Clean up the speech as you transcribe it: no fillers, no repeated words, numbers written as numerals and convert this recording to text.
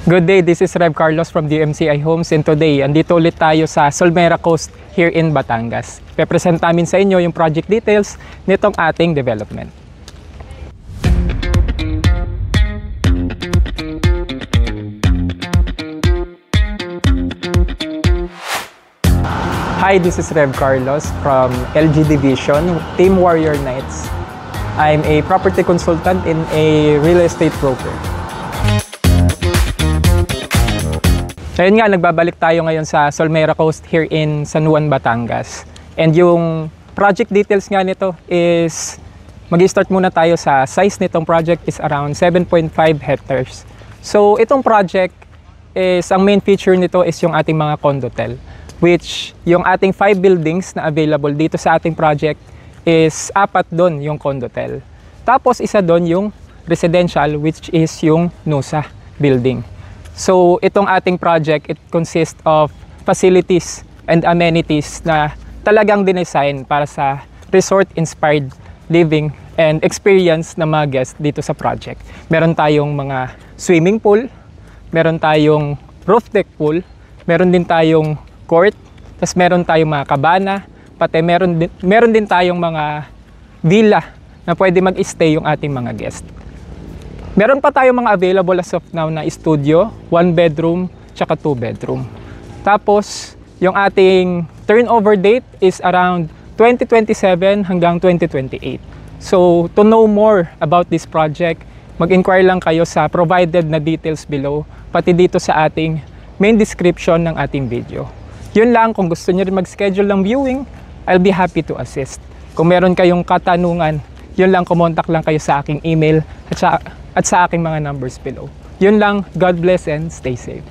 Good day, this is Rev Carlos from DMCI Homes, and today, andito ulit tayo sa Solmera Coast here in Batangas. Pe-present namin sa inyo yung project details nitong ating development. Hi, this is Rev Carlos from LG Division, Team Warrior Knights. I'm a property consultant and a real estate broker. Ayun nga, nagbabalik tayo ngayon sa Solmera Coast here in San Juan, Batangas. And yung project details nga nito is, mag-start muna tayo sa size nitong project is around 7.5 hectares. So itong project is, ang main feature nito is yung ating mga condotel, which yung ating 5 buildings na available dito sa ating project is 4 doon yung condotel. Tapos isa doon yung residential, which is yung NUSA building. So itong ating project, it consists of facilities and amenities na talagang dinesign para sa resort-inspired living and experience ng mga guests dito sa project. Meron tayong mga swimming pool, meron tayong roof deck pool, meron din tayong court, tapos meron tayong mga kabana, pati meron din tayong mga villa na pwede mag-stay yung ating mga guests. Meron pa tayong mga available as of now na studio, 1 bedroom, tsaka 2 bedroom. Tapos, yung ating turnover date is around 2027 hanggang 2028. So, to know more about this project, mag-inquire lang kayo sa provided na details below, pati dito sa ating main description ng ating video. Yun lang, kung gusto nyo rin mag-schedule ng viewing, I'll be happy to assist. Kung meron kayong katanungan, yun lang, kumontak lang kayo sa aking email at sa aking mga numbers below. Yun lang, God bless and stay safe.